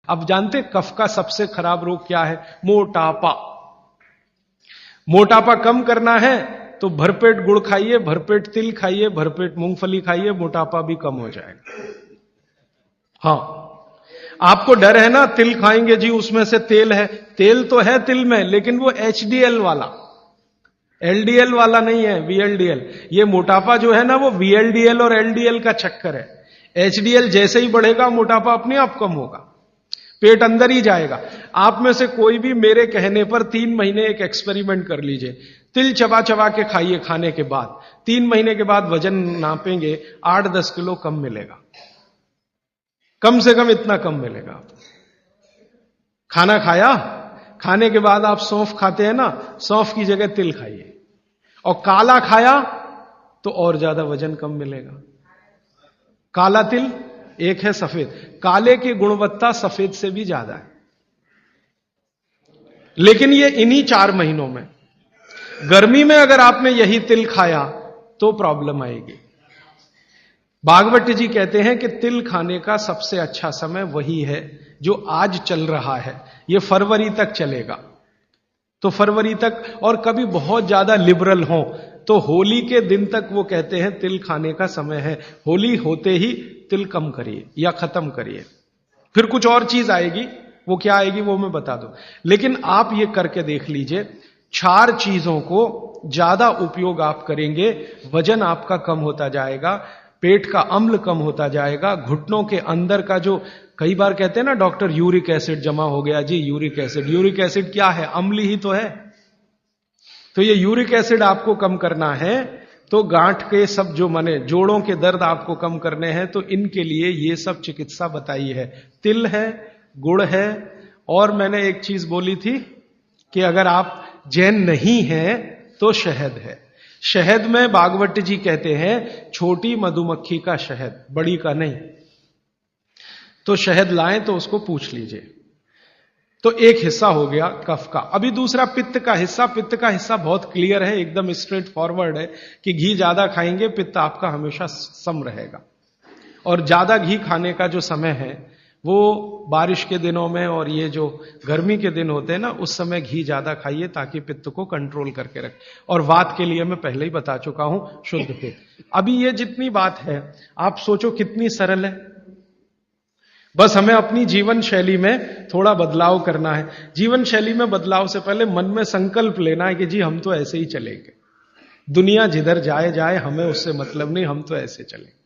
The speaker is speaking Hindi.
अब जानते कफ का सबसे खराब रोग क्या है? मोटापा। मोटापा कम करना है तो भरपेट गुड़ खाइए, भरपेट तिल खाइए, भरपेट मूंगफली खाइए, मोटापा भी कम हो जाएगा। हां, आपको डर है ना तिल खाएंगे जी उसमें से तेल है। तेल तो है तिल में, लेकिन वो HDL वाला, LDL वाला नहीं है, VLDL। ये मोटापा जो है ना वो VLDL और LDL का चक्कर है। HDL जैसे ही बढ़ेगा मोटापा अपने आप कम होगा, पेट अंदर ही जाएगा। आप में से कोई भी मेरे कहने पर 3 महीने एक एक्सपेरिमेंट कर लीजिए। तिल चबा चबा के खाइए, खाने के बाद 3 महीने के बाद वजन नापेंगे, 8-10 किलो कम मिलेगा, कम से कम इतना कम मिलेगा। खाना खाया, खाने के बाद आप सौंफ खाते हैं ना, सौंफ की जगह तिल खाइए, और काला खाया तो और ज्यादा वजन कम मिलेगा। काला तिल एक है सफेद, काले की गुणवत्ता सफेद से भी ज्यादा है। लेकिन ये इन्हीं 4 महीनों में, गर्मी में अगर आपने यही तिल खाया तो प्रॉब्लम आएगी। भागवत जी कहते हैं कि तिल खाने का सबसे अच्छा समय वही है जो आज चल रहा है, ये फरवरी तक चलेगा। तो फरवरी तक, और कभी बहुत ज्यादा लिबरल हो तो होली के दिन तक वो कहते हैं तिल खाने का समय है। होली होते ही तिल कम करिए या खत्म करिए। फिर कुछ और चीज आएगी, वो क्या आएगी वो मैं बता दूं, लेकिन आप ये करके देख लीजिए। 4 चीजों को ज्यादा उपयोग आप करेंगे, वजन आपका कम होता जाएगा, पेट का अम्ल कम होता जाएगा, घुटनों के अंदर का जो कई बार कहते हैं ना डॉक्टर यूरिक एसिड जमा हो गया जी, यूरिक एसिड। यूरिक एसिड क्या है? अम्ल ही तो है। तो ये यूरिक एसिड आपको कम करना है, तो गांठ के सब जो माने जोड़ों के दर्द आपको कम करने हैं, तो इनके लिए ये सब चिकित्सा बताई है। तिल है, गुड़ है, और मैंने एक चीज बोली थी कि अगर आप जैन नहीं हैं तो शहद है। शहद में भागवत जी कहते हैं छोटी मधुमक्खी का शहद, बड़ी का नहीं। तो शहद लाएं तो उसको पूछ लीजिए। तो एक हिस्सा हो गया कफ का। अभी दूसरा पित्त का हिस्सा। पित्त का हिस्सा बहुत क्लियर है, एकदम स्ट्रेट फॉरवर्ड है कि घी ज्यादा खाएंगे पित्त आपका हमेशा सम रहेगा। और ज्यादा घी खाने का जो समय है वो बारिश के दिनों में और ये जो गर्मी के दिन होते हैं ना, उस समय घी ज्यादा खाइए ताकि पित्त को कंट्रोल करके रखे। और वात के लिए मैं पहले ही बता चुका हूं, शुद्ध पित्त। अभी ये जितनी बात है आप सोचो कितनी सरल है। बस हमें अपनी जीवन शैली में थोड़ा बदलाव करना है। जीवन शैली में बदलाव से पहले मन में संकल्प लेना है कि जी हम तो ऐसे ही चलेंगे, दुनिया जिधर जाए जाए, हमें उससे मतलब नहीं, हम तो ऐसे चलेंगे।